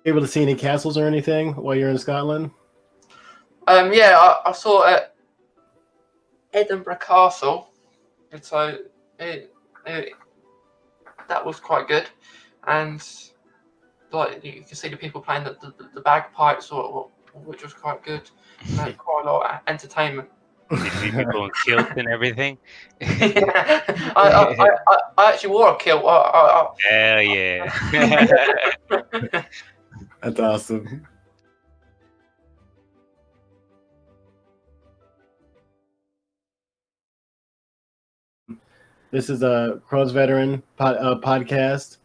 able to see any castles or anything while you're in Scotland? Yeah, I saw it at Edinburgh Castle, and so it that was quite good, and like you can see the people playing the bagpipes, which was quite good, and quite a lot of entertainment. Did you see people in kilts and everything? Yeah. I actually wore a kilt. Hell yeah. That's awesome. This is a Crohns veteran podcast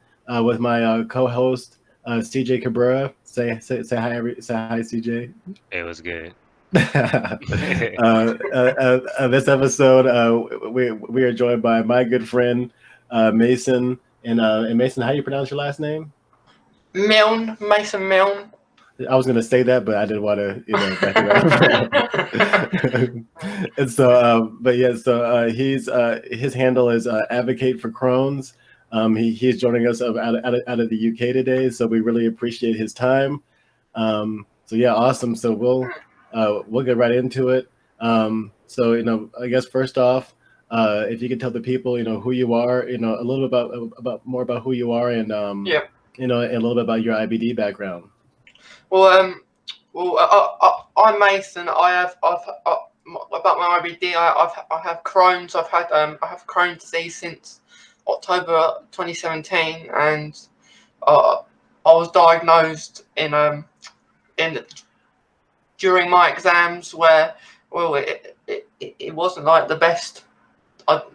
with my co-host CJ Cabrera. Say hi, CJ. It was good. This episode, we are joined by my good friend Mason. And Mason, how do you pronounce your last name? Milne, Mason Milne. I was going to say that, but I didn't want to, back it up. And so, but yeah, so his handle is Advocate for Crohns. He's joining us out of the UK today, so we really appreciate his time. So yeah, awesome. So we'll get right into it. So I guess first off, if you could tell the people who you are, a little bit about more about who you are, and Yeah. and a little bit about your IBD background. Well, I'm Mason. I've about my IBD. I have Crohn's. I have Crohn's disease since October 2017, and I was diagnosed in during my exams where it wasn't like the best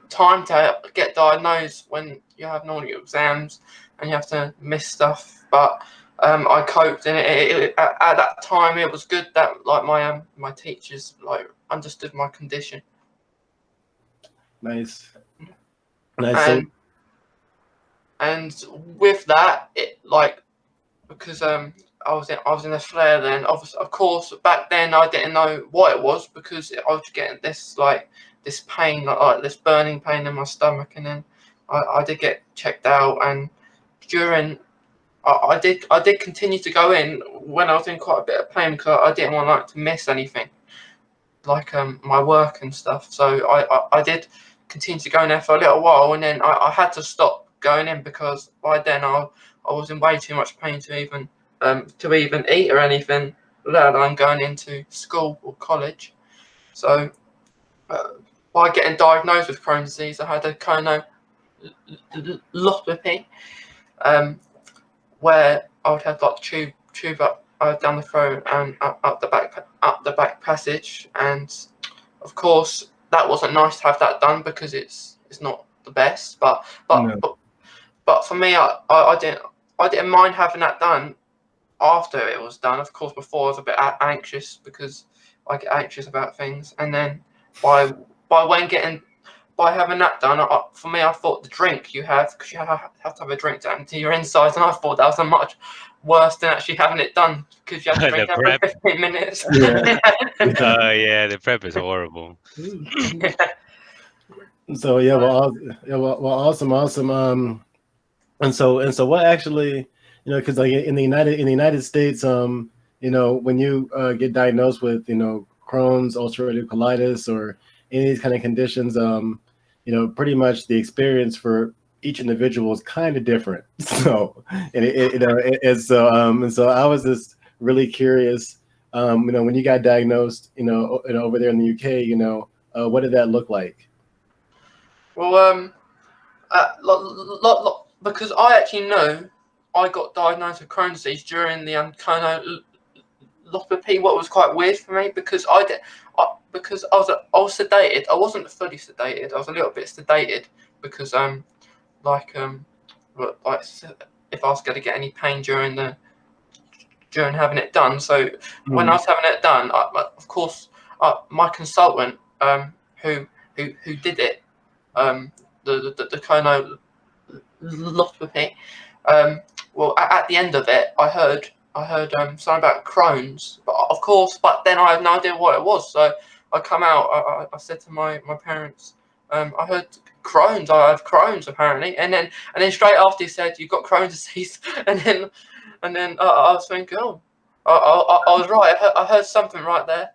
time to get diagnosed when you have normal exams and you have to miss stuff, but I coped, and at that time it was good that like my teachers like understood my condition. Nice. And with that, it like because I was in a flare then. Of course, back then I didn't know what it was because I was getting this pain, like this burning pain in my stomach, and then I did get checked out, and during I did continue to go in when I was in quite a bit of pain because I didn't want to miss anything, like my work and stuff. So I did continue to go in there for a little while, and then I had to stop going in because by then I was in way too much pain to even eat or anything, let alone going into school or college. So by getting diagnosed with Crohn's disease, I had a colonolopathy, where I would have like tube up down the throat and up the back passage, and of course that wasn't nice to have that done because it's not the best. But for me, I didn't mind having that done after it was done. Of course, before I was a bit anxious because I get anxious about things, and then by having that done, for me, I thought the drink you have, because you have to have a drink to empty your insides, and I thought that was a much worse than actually having it done because you have to drink every 15 minutes. Yeah. Yeah, the prep is horrible. So yeah, well, awesome. And so what actually, because like in the United States, when you get diagnosed with Crohn's, ulcerative colitis, or any of these kind of conditions, pretty much the experience for each individual is kind of different. So, and so I was just really curious, when you got diagnosed, over there in the UK, what did that look like? Well, because I actually know I got diagnosed with Crohn's disease during the colonolopathy. What was quite weird for me because I was sedated. I wasn't fully sedated. I was a little bit sedated because if I was going to get any pain during having it done. So when I was having it done, of course, my consultant who did it, the colonolopathy, well, at the end of it, I heard something about Crohn's, but then I had no idea what it was. So I come out, I said to my parents, I heard Crohn's, I have Crohn's apparently, and then straight after he said, you've got Crohn's disease, and then And then I was thinking, oh, I was right. I heard something right there.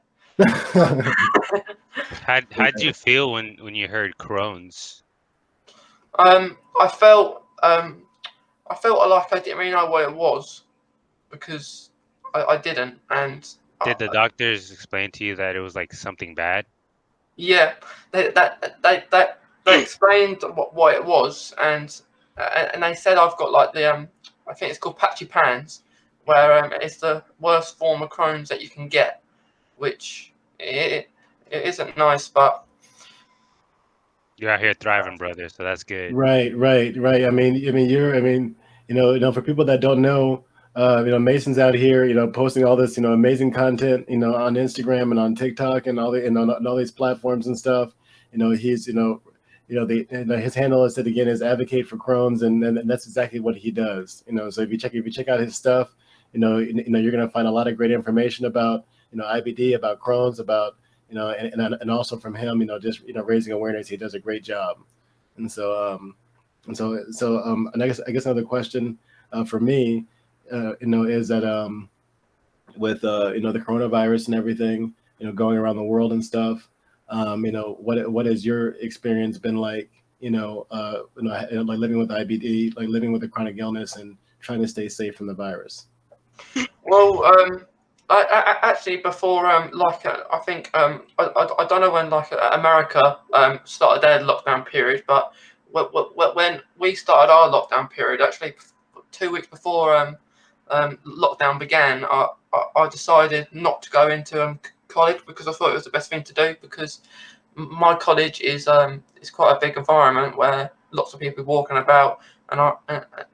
How'd you feel when you heard Crohn's? I felt like I didn't really know what it was because I didn't, and Did the doctors explain to you that it was like something bad? yeah, they explained what it was, and they said I've got like the I think it's called patchy pans, where it's the worst form of Crohn's that you can get, which it isn't nice, but You're out here thriving, brother, so that's good. Right. I mean, for people that don't know, Mason's out here, posting all this, amazing content, on Instagram and on TikTok and all the, and all these platforms and stuff. He's, his handle is said again is advocate for Crohn's, and that's exactly what he does. So if you check out his stuff, you're gonna find a lot of great information about, IBD, about Crohn's, about, and also from him, just raising awareness. He does a great job. And so, and I guess another question for me, is that with the coronavirus and everything, going around the world and stuff, what has your experience been like, like living with IBD, like living with a chronic illness and trying to stay safe from the virus? well, I actually before I think I don't know when America started their lockdown period, but when we started our lockdown period, actually 2 weeks before lockdown began, I decided not to go into college because I thought it was the best thing to do, because my college is quite a big environment where lots of people walking about, and I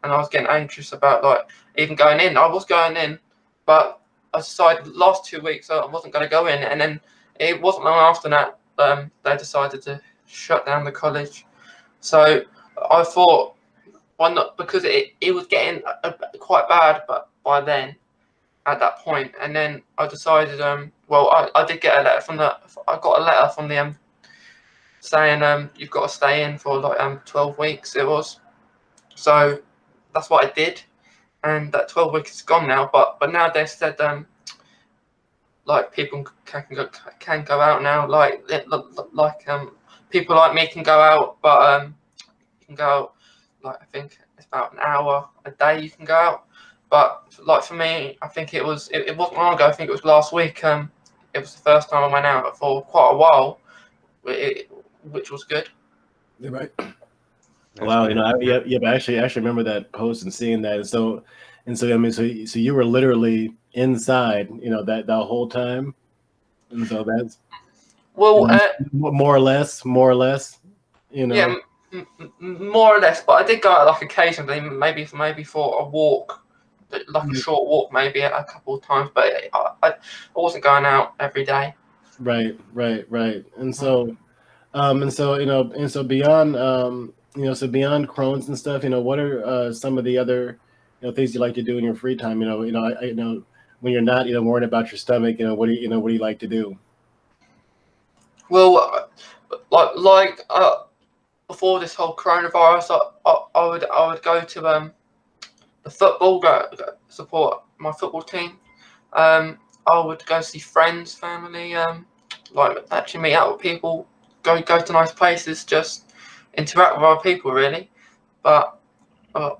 was getting anxious about like even going in. I was going in, but I decided the last 2 weeks I wasn't going to go in, and then it wasn't long after that they decided to shut down the college. So I thought, why not? Because it was getting quite bad, but by then, at that point, and then I decided, I did get a letter from the saying you've got to stay in for like 12 weeks. It was, so that's what I did, and that 12 weeks is gone now. But now they said like people can go out now, like people like me can go out, but you can go out, like I think it's about an hour a day you can go out. But like for me, I think it wasn't long ago. I think it was last week. It was the first time I went out for quite a while, which was good. Yeah, right. Wow, but I actually remember that post and seeing that, and so I mean, so you were literally inside, that whole time, and so that's more or less, Yeah, more or less. But I did go out like occasionally, maybe for a walk, like a short walk, maybe a couple of times. But I wasn't going out every day. Right, and so beyond beyond Crohn's and stuff, what are some of the other things you like to do in your free time? I when you're not worrying about your stomach, what do you like to do? Well, before this whole coronavirus, I would go to the football, go support my football team. I would go see friends, family, like actually meet out with people, go to nice places, just interact with other people, really. But the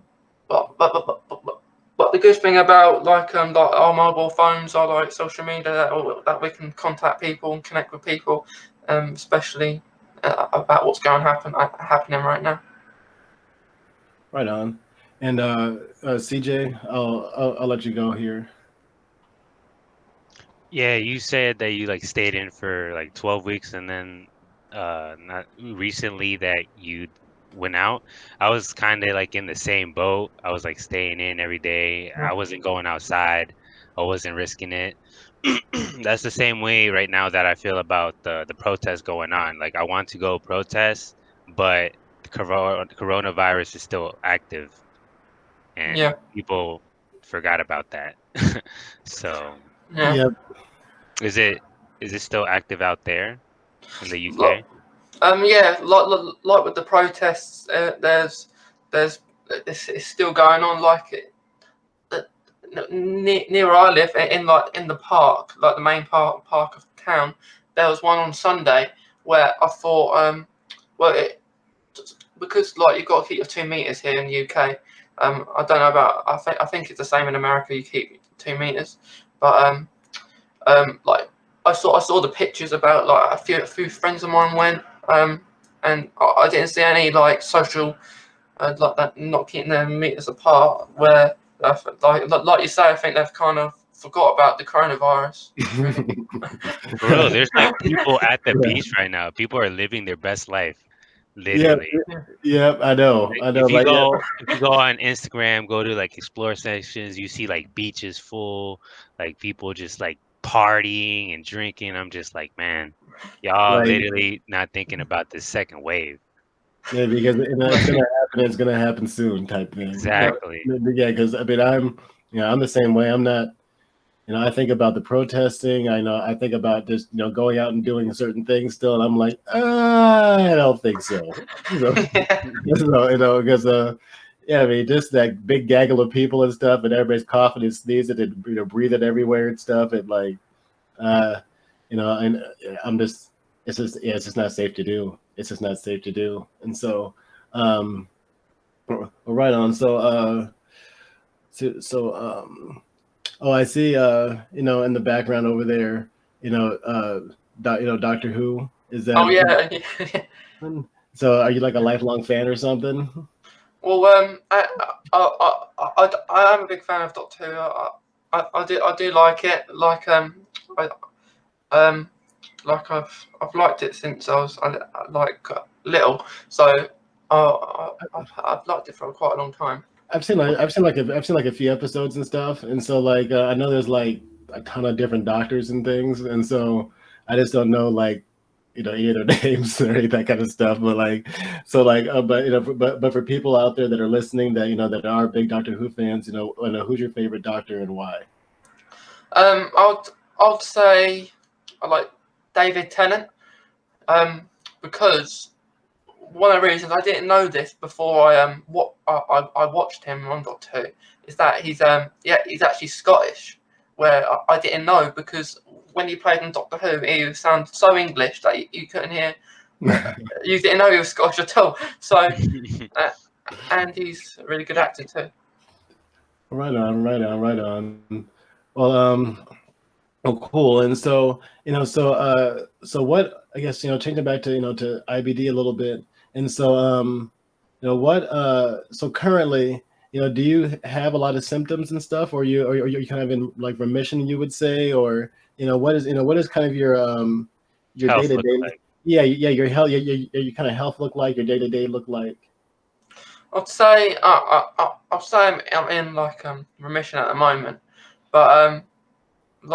good thing about like our mobile phones are like social media, that we can contact people and connect with people, especially about what's happening right now. Right on. And CJ, I'll let you go here. Yeah, you said that you like stayed in for like 12 weeks and then not recently that you went out. I was kind of like in the same boat. I was like staying in every day. I wasn't going outside. I wasn't risking it. That's the same way right now that I feel about the protests going on. Like I want to go protest, but the coronavirus is still active, and people forgot about that. So Yeah. is it still active out there in the UK? Yeah, like with the protests, it's still going on. Like near where I live, in the park, like the main park of town, there was one on Sunday where I thought, because like you've got to keep your 2 meters here in the UK. I don't know about. I think it's the same in America. You keep 2 meters, but like I saw the pictures about like a few friends of mine went, and I didn't see any like social, like that, not keeping their meters apart. Where like you say, I think they've kind of forgot about the coronavirus. For real, there's like people at the Yeah. beach right now. People are living their best life, Yeah, literally. yeah, I know, Like, I know. Like, yeah, if you go on Instagram, go to like explore sections, you see like beaches full, like people just like partying and drinking. I'm just like, man, y'all like, literally not thinking about this second wave. yeah, because it's gonna happen. It's gonna happen soon, type thing. Exactly. Yeah, because I mean, I'm the same way. I'm not. I think about the protesting. I think about just going out and doing certain things still, and I'm like, I don't think so. Because yeah, I mean, just that big gaggle of people and stuff, and everybody's coughing and sneezing and breathing everywhere and stuff, and like, and I'm just, it's just not safe to do. It's just not safe to do, and so, well, right on. Oh, I see. In the background over there, Doctor Who. Is that? Oh yeah. So, are you like a lifelong fan or something? Well, I am a big fan of Doctor Who. I do like it. I've liked it since I was little. So I've liked it for quite a long time. I've seen like a few episodes and stuff, and so like I know there's like a ton of different doctors and things, and so I just don't know like any of their names or any of that kind of stuff. But like, so like, but for people out there that are listening that that are big Doctor Who fans, who's your favorite Doctor and why? I'd say I like David Tennant, because one of the reasons I didn't know this before I watched him on Doctor Who is that he's actually Scottish, where I didn't know, because when he played in Doctor Who he sounded so English that you couldn't hear. You didn't know he was Scottish at all. So and he's a really good actor too. Right on. Well, oh, cool. And so, so what, I guess, changing back to, to IBD a little bit. And so, so currently, do you have a lot of symptoms and stuff, or you kind of in like remission, you would say, or, what is kind of your day-to-day, like? your health, your kind of health look like, your day-to-day look like? I'd say I'm in like remission at the moment, but I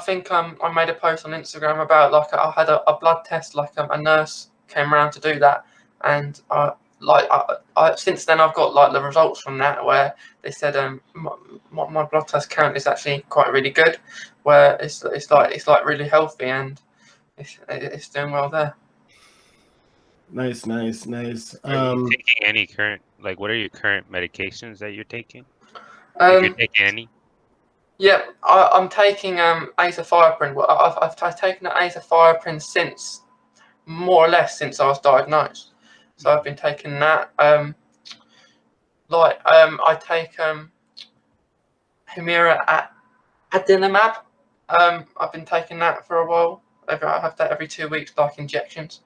think I made a post on Instagram about like I had a blood test, like a nurse came around to do that, and since then I've got like the results from that where they said my blood test count is actually quite really good, where it's like really healthy and it's doing well there. Nice. Are you taking any current, like, what are your current medications that you're taking? If you're taking any? Yeah, I'm taking azathioprine. Well, I've taken azathioprine since more or less since I was diagnosed. So I've been taking that. I take Humira adinamab. I've been taking that for a while. I have that every 2 weeks, like injections.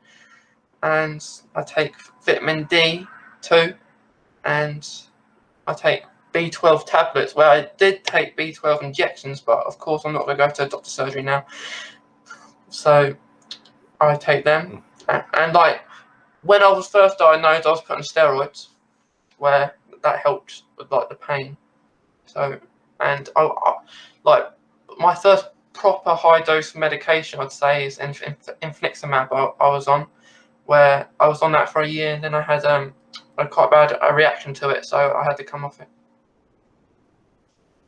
And I take vitamin D too, and I take B12 tablets, where I did take B12 injections, but of course I'm not going to go to doctor's surgery now. So I take them, and like when I was first diagnosed, I was put on steroids, where that helped with like the pain. So, and I like my first proper high dose medication, I'd say, is infliximab. I was on, where I was on that for a year, and then I had quite bad a reaction to it, so I had to come off it.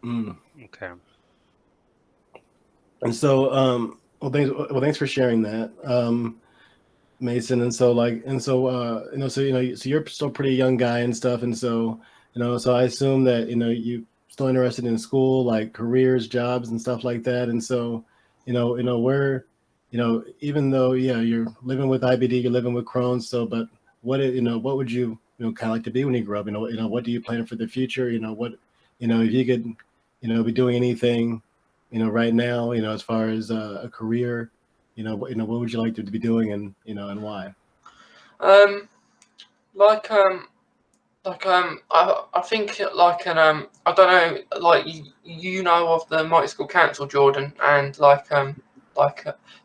Okay. And so, thanks for sharing that, Mason. And so, so you're still a pretty young guy and stuff. And so, So I assume that you still interested in school, like careers, jobs, and stuff like that. And so, where, even though you're living with IBD, you're living with Crohn's. So, but what would you kind of like to be when you grow up? What do you plan for the future? If you could, be doing anything, right now, as far as a career, what would you like to be doing, and why? Like I think like I don't know, like you know of the MultiSchool Council, Jordan, and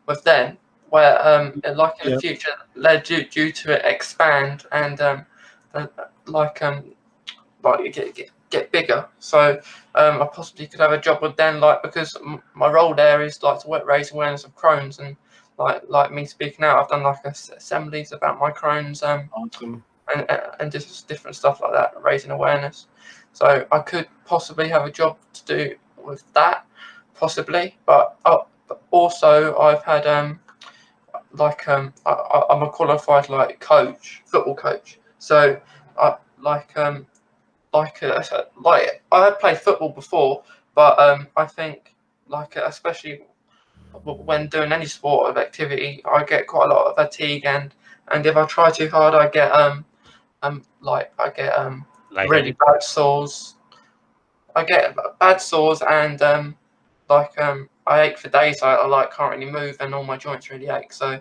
with them, where like in the Yeah. future they're due to expand and uh, like like get bigger. So I possibly could have a job with them, like because my role there is like to raise awareness of Crohn's, and like me speaking out, I've done like assemblies about my Crohn's. Awesome. And just different stuff like that, raising awareness. So I could possibly have a job to do with that, possibly. But also I've had I'm a qualified like coach, football coach. So I like I had played football before, but I think especially when doing any sport of activity, I get quite a lot of fatigue, and if I try too hard, I get I get really Lightheaded. bad sores. I get bad sores, and I ache for days. I like can't really move, and all my joints really ache. So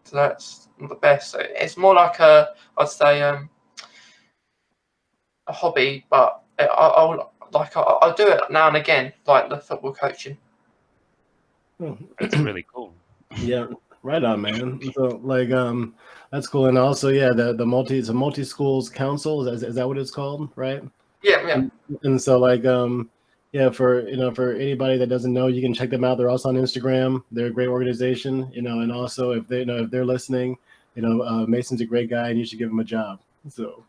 so that's not the best. So it's more like I'd say a hobby, but I'll do it now and again, like the football coaching. Oh. That's really cool. Yeah, right on, man. So like that's cool. And also, the MultiSchools Council, is that what it's called, right? Yeah, yeah. And so like for anybody that doesn't know, you can check them out. They're also on Instagram. They're a great organization, and also if they if they're listening, Mason's a great guy and you should give him a job. So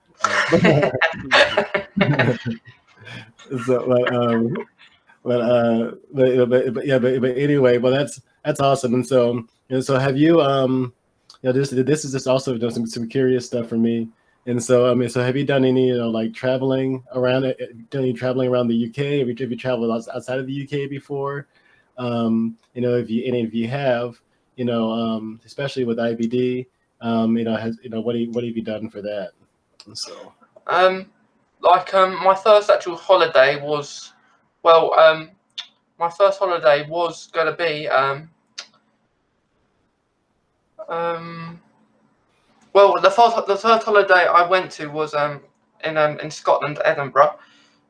so but anyway, well that's awesome. And so so have you this is just also some curious stuff for me. And so so have you done any like traveling around done any traveling around the UK? Have you traveled outside of the UK before? If you have, especially with IBD, what have you done for that? And so My first actual holiday was my first holiday was going to be the first holiday I went to was in Scotland, Edinburgh.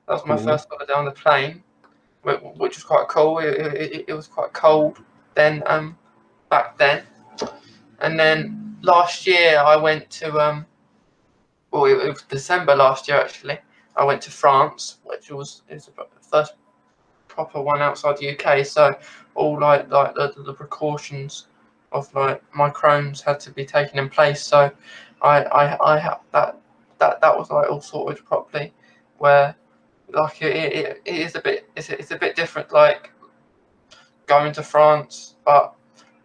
That was my cool. first holiday on the plane, which was quite cool. It was quite cold then back then, and then last year I went to it was December last year actually. I went to France, which was the first proper one outside the UK. So all like the precautions of like my Crohn's had to be taken in place. So I have that was like all sorted properly. Where like it is a bit it's a bit different like going to France, but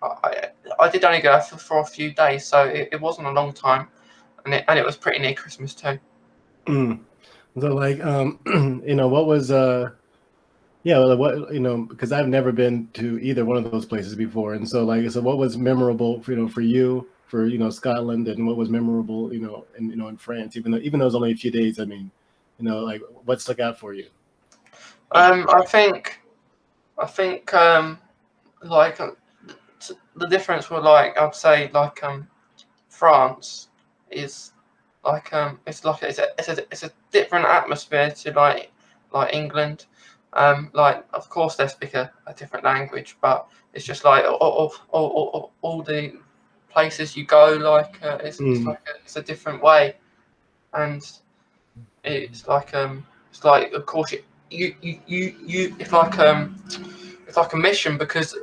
I did only go for a few days, so it wasn't a long time, and it was pretty near Christmas too. So like what was because I've never been to either one of those places before. And so like what was memorable for you for Scotland, and what was memorable in France, even though it was only a few days? I mean, like what stuck out for you? I think like the difference were like I'd say like France is like it's a different atmosphere to like England. Like of course they speak a different language, but it's just like all the places you go, like it's like it's a different way, and it's like of course you it's like a mission, because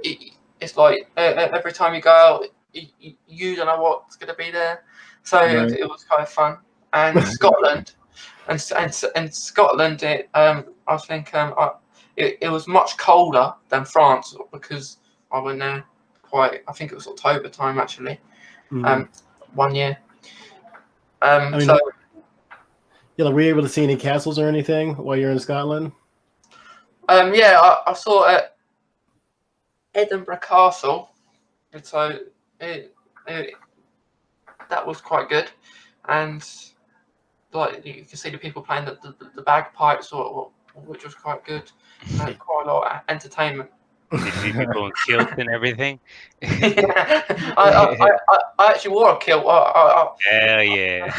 it's like every time you go out, you don't know what's going to be there. So Right. it was kind of fun. And Scotland, and Scotland, I think it was much colder than France, because I went there I think it was October time actually, 1 year. I mean, So Yeah, were you able to see any castles or anything while you're in Scotland? Yeah, I saw it. Edinburgh Castle, and so it that was quite good, and like you can see the people playing the bagpipes, which was quite good, and quite a lot of entertainment. Did you see people in kilts and everything? Yeah. I actually wore a kilt. Hell yeah.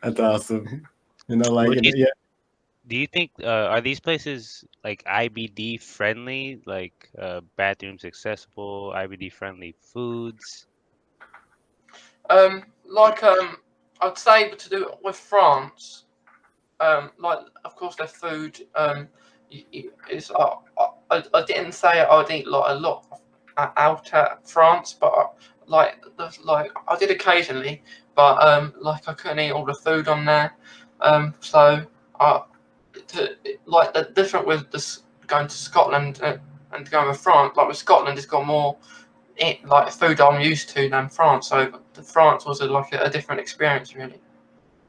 That's awesome. You know, like Would you, yeah. do you think are these places like IBD friendly, like bathrooms accessible, IBD friendly foods? I'd say to do it with France. Like of course their food is I didn't say I'd eat like a lot out at France, but like I did occasionally, but like I couldn't eat all the food on there. So like the different with this going to Scotland and going with France, like with Scotland, it's got more like food I'm used to than France. So France was like a different experience really.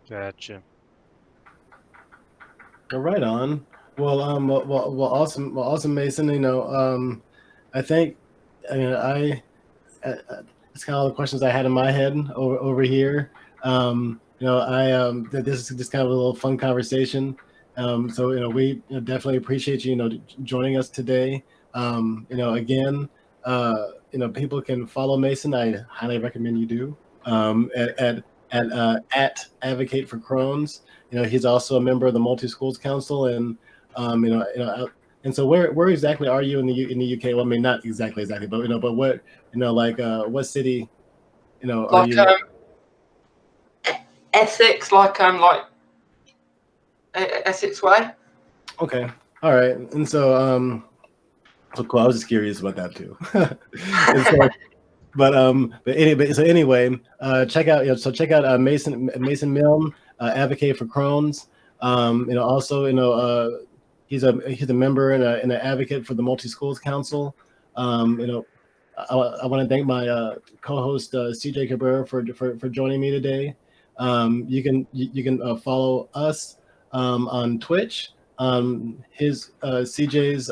Gotcha. Right on. Well, awesome, Mason. You know, I think, I mean, it's kind of all the questions I had in my head over here. You know, this is just kind of a little fun conversation. So you know, we definitely appreciate you, you know, joining us today. You know, again, you know, people can follow Mason. I highly recommend you do. At Advocate for Crohn's. You know, he's also a member of the MultiSchools Council, and and so where exactly are you in the UK? Well, I mean, not exactly, but you know, but what, you know, like what city, you know, are Like you? Essex, like Essex way. Okay, all right, and so cool. I was just curious about that too. And so, anyway, check out Mason Milne, Advocate for Crohn's. You know, also, you know, he's a member and an advocate for the MultiSchools Council. You know, I want to thank my co-host CJ Cabrera for joining me today. You can follow us on Twitch. His CJ's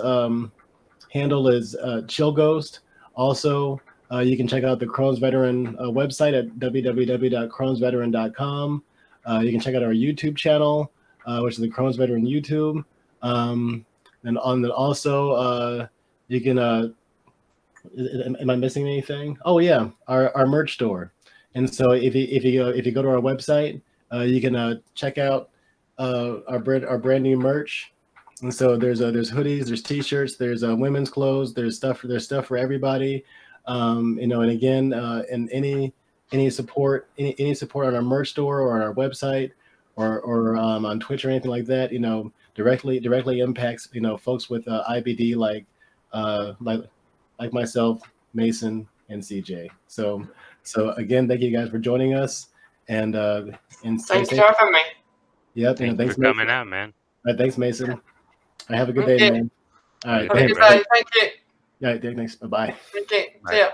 handle is Chill Ghost. Also, you can check out the Crohn's Veteran website at www.crohnsveteran.com. You can check out our YouTube channel, which is the Crohn's Veteran YouTube. Also, you can. Am I missing anything? Oh yeah, our merch store. And so if you go to our website, you can check out our brand new merch. And so there's hoodies, there's t-shirts, there's women's clothes, there's stuff for everybody. You know, and again, and any support on our merch store or on our website or on Twitch or anything like that, you know, directly impacts, you know, folks with IBD like myself, Mason, and CJ. So again, thank you guys for joining us, and Thank you for having me. Yep, Thanks thanks for coming out, man. All right, thanks, Mason. Have a good day, man. All right, Have a good day. Thank you. All right, thanks. Bye-bye. Thank you. Bye. See ya.